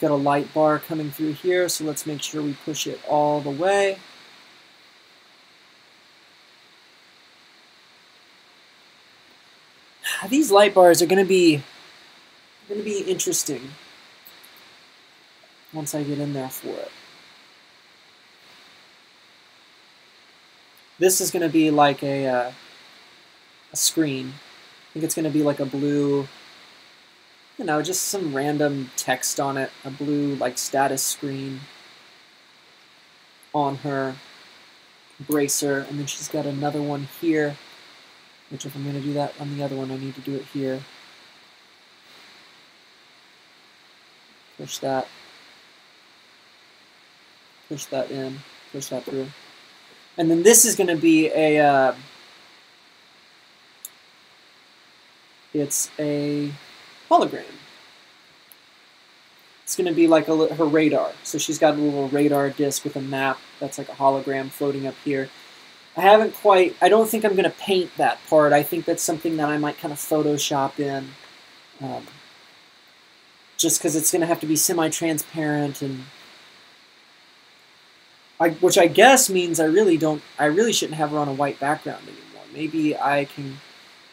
Got a light bar coming through here, so let's make sure we push it all the way. These light bars are going to be interesting once I get in there for it. This is going to be like a screen. I think it's going to be like a blue, just some random text on it, a blue like status screen on her bracer, and then she's got another one here, which if I'm going to do that on the other one, I need to do it here. Push that in, push that through. And then this is going to be it's a hologram. It's going to be like her radar. So she's got a little radar disc with a map that's like a hologram floating up here. I don't think I'm going to paint that part. I think that's something that I might kind of Photoshop in. Just because it's going to have to be semi-transparent, and which I guess means I really shouldn't have her on a white background anymore. Maybe I can,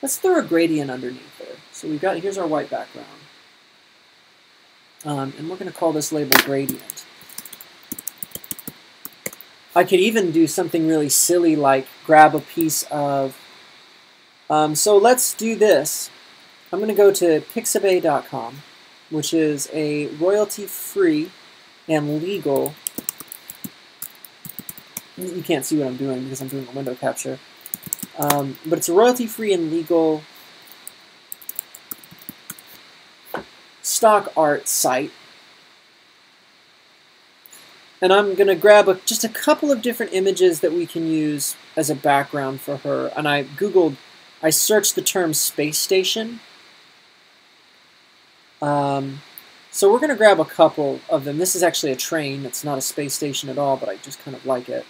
let's throw a gradient underneath her. So here's our white background. And we're going to call this label gradient. I could even do something really silly like grab a piece of... so let's do this. I'm going to go to Pixabay.com, which is a royalty-free and legal... You can't see what I'm doing because I'm doing a window capture. But it's a royalty-free and legal stock art site. And I'm going to grab just a couple of different images that we can use as a background for her. And I searched the term space station. So we're going to grab a couple of them. This is actually a train. It's not a space station at all, but I just kind of like it.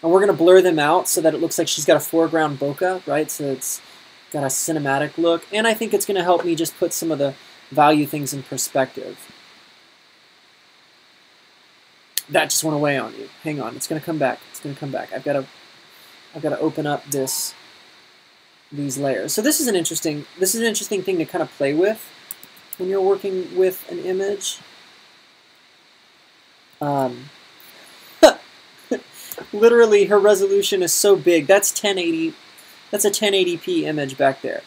And we're going to blur them out so that it looks like she's got a foreground bokeh, right? So it's got a cinematic look. And I think it's going to help me just put some of the value things in perspective. That just went away on you. Hang on, it's going to come back. It's going to come back. I've got to open up these layers. So this is an interesting thing to kind of play with when you're working with an image. Literally, her resolution is so big. That's 1080. That's a 1080p image back there.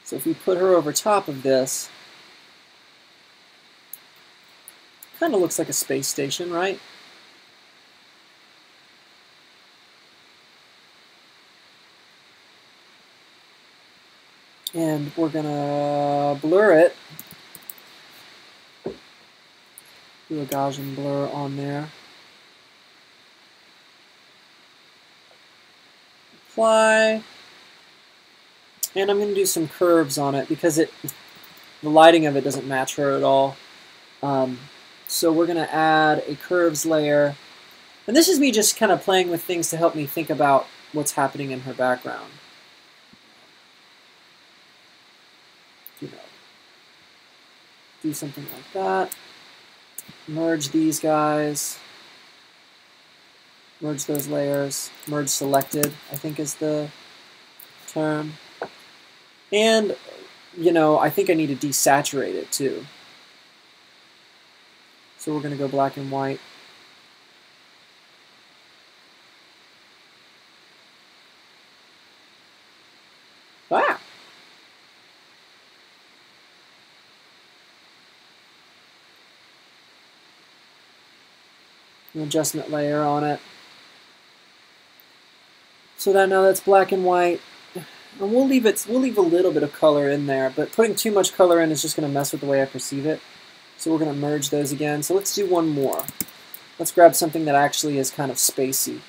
So if we put her over top of this, kind of looks like a space station, right? And we're gonna blur it. Do a Gaussian blur on there. Apply. And I'm going to do some curves on it because the lighting of it doesn't match her at all. So we're going to add a curves layer. And this is me just kind of playing with things to help me think about what's happening in her background. You know, do something like that. Merge these guys. Merge those layers. Merge selected, I think is the term. And, you know, I think I need to desaturate it too. So we're going to go black and white. Ah! An adjustment layer on it. So that now that's black and white. And we'll leave a little bit of color in there, but putting too much color in is just going to mess with the way I perceive it. So we're going to merge those again. So let's do one more. Let's grab something that actually is kind of spacey.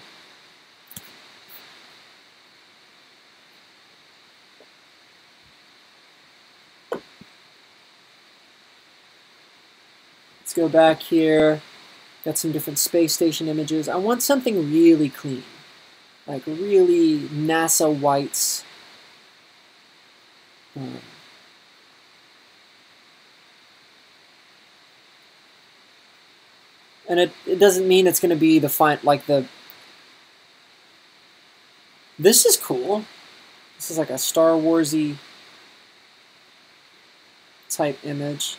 Let's go back here. Got some different space station images. I want something really clean, like really NASA whites. And it doesn't mean it's going to be the fine, like the... This is cool. This is like a Star Wars-y type image.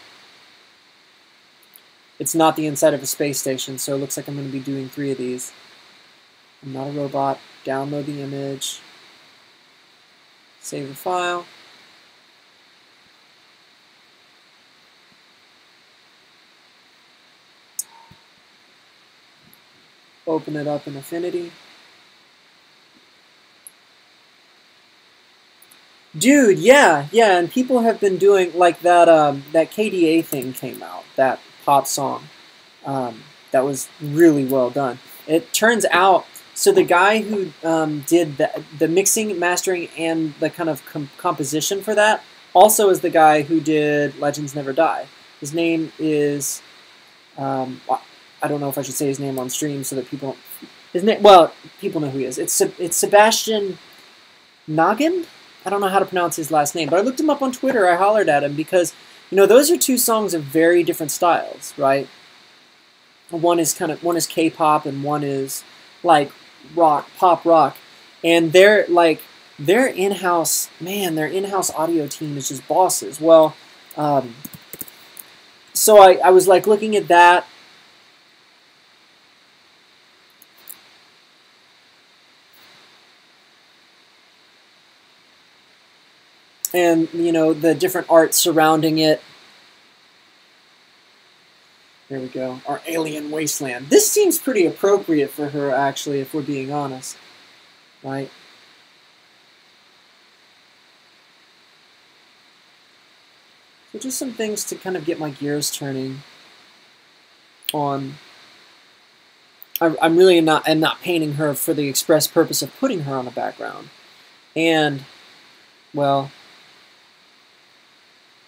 It's not the inside of a space station, so it looks like I'm going to be doing 3 of these. I'm not a robot. Download the image. Save the file. Open it up in Affinity. Dude, yeah, and people have been doing like that. That KDA thing came out, that pop song. That was really well done. It turns out, so the guy who did the mixing, mastering, and the kind of composition for that, also is the guy who did Legends Never Die. His name is, I don't know if I should say his name on stream so that people, well, people know who he is. It's Sebastian Noggin? I don't know how to pronounce his last name, but I looked him up on Twitter. I hollered at him because, you know, those are 2 songs of very different styles, right? One is K-pop and one is like rock, pop rock. And they're like, their in-house audio team is just bosses. Well, So I was like looking at that. And, you know, the different art surrounding it. There we go. Our alien wasteland. This seems pretty appropriate for her, actually, if we're being honest. Right? So just some things to kind of get my gears turning on. I'm really not painting her for the express purpose of putting her on a background. And, well,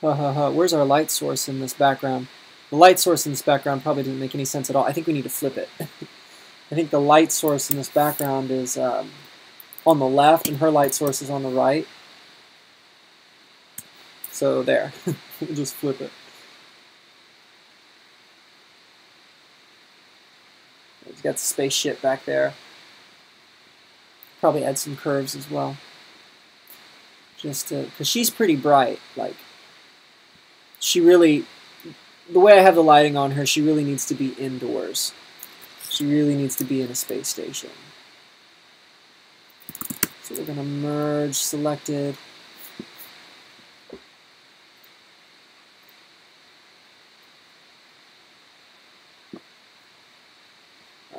where's our light source in this background? The light source in this background probably didn't make any sense at all. I think we need to flip it. I think the light source in this background is on the left, and her light source is on the right. So there. We'll just flip it. It's got the spaceship back there. Probably add some curves as well. Just because she's pretty bright. Like, she really, the way I have the lighting on her, she really needs to be indoors. She really needs to be in a space station. So we're going to merge selected.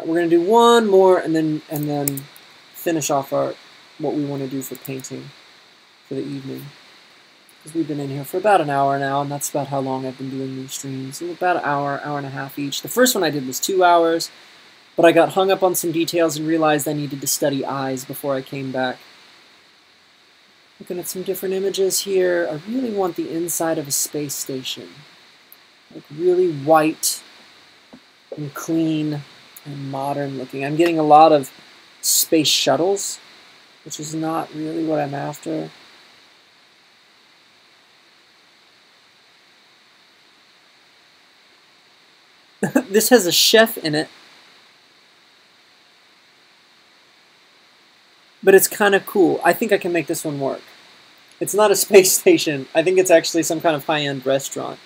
We're going to do one more and then finish off what we want to do for painting for the evening. Because we've been in here for about an hour now, and that's about how long I've been doing these streams. So about an hour, hour and a half each. The first one I did was 2 hours, but I got hung up on some details and realized I needed to study eyes before I came back. Looking at some different images here. I really want the inside of a space station. Like really white and clean and modern looking. I'm getting a lot of space shuttles, which is not really what I'm after. This has a chef in it, but it's kind of cool. I think I can make this one work. It's not a space station. I think it's actually some kind of high-end restaurant,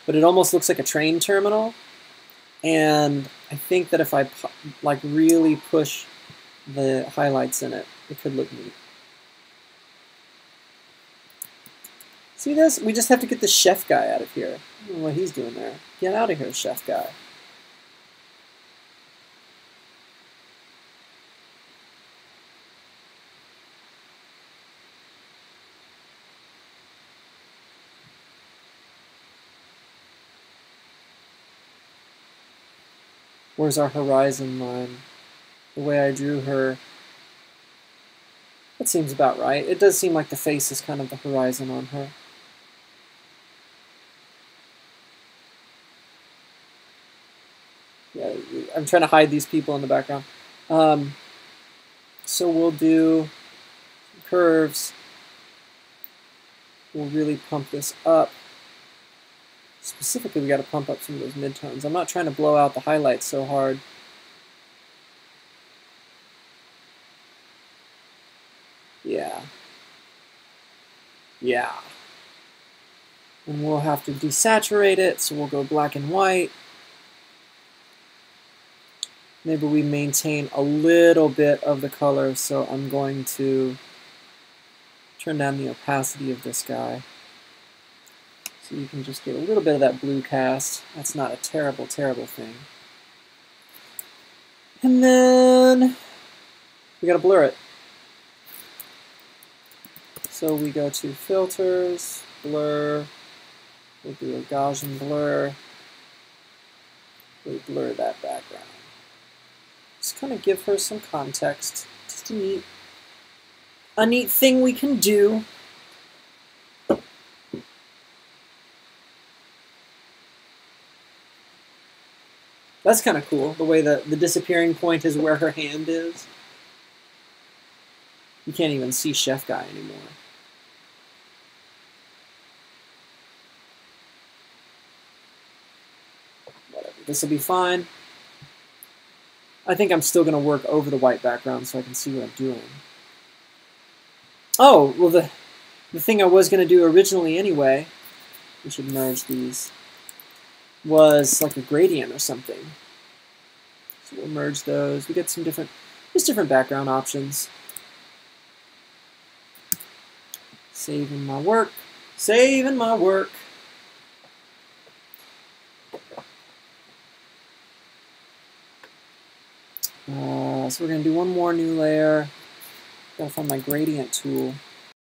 but it almost looks like a train terminal. And I think that if I like really push the highlights in it, it could look neat. See this? We just have to get the chef guy out of here. I don't know what he's doing there. Get out of here, chef guy. Where's our horizon line? The way I drew her, that seems about right. It does seem like the face is kind of the horizon on her. Yeah, I'm trying to hide these people in the background. So we'll do curves. We'll really pump this up. Specifically, we got to pump up some of those midtones. I'm not trying to blow out the highlights so hard. Yeah. Yeah. And we'll have to desaturate it, so we'll go black and white. Maybe we maintain a little bit of the color, so I'm going to turn down the opacity of this guy. So you can just get a little bit of that blue cast. That's not a terrible, terrible thing. And then we gotta blur it. So we go to filters, blur, we'll do a Gaussian blur. We blur that background. Just kind of give her some context. Just a neat thing we can do. That's kind of cool, the way the disappearing point is where her hand is. You can't even see Chef Guy anymore. Whatever, this will be fine. I think I'm still going to work over the white background so I can see what I'm doing. Oh, well the thing I was going to do originally anyway, we should merge these. was like a gradient or something. So we'll merge those. We get some different, just different background options. Saving my work. Saving my work. So we're going to do one more new layer. Gotta find my gradient tool.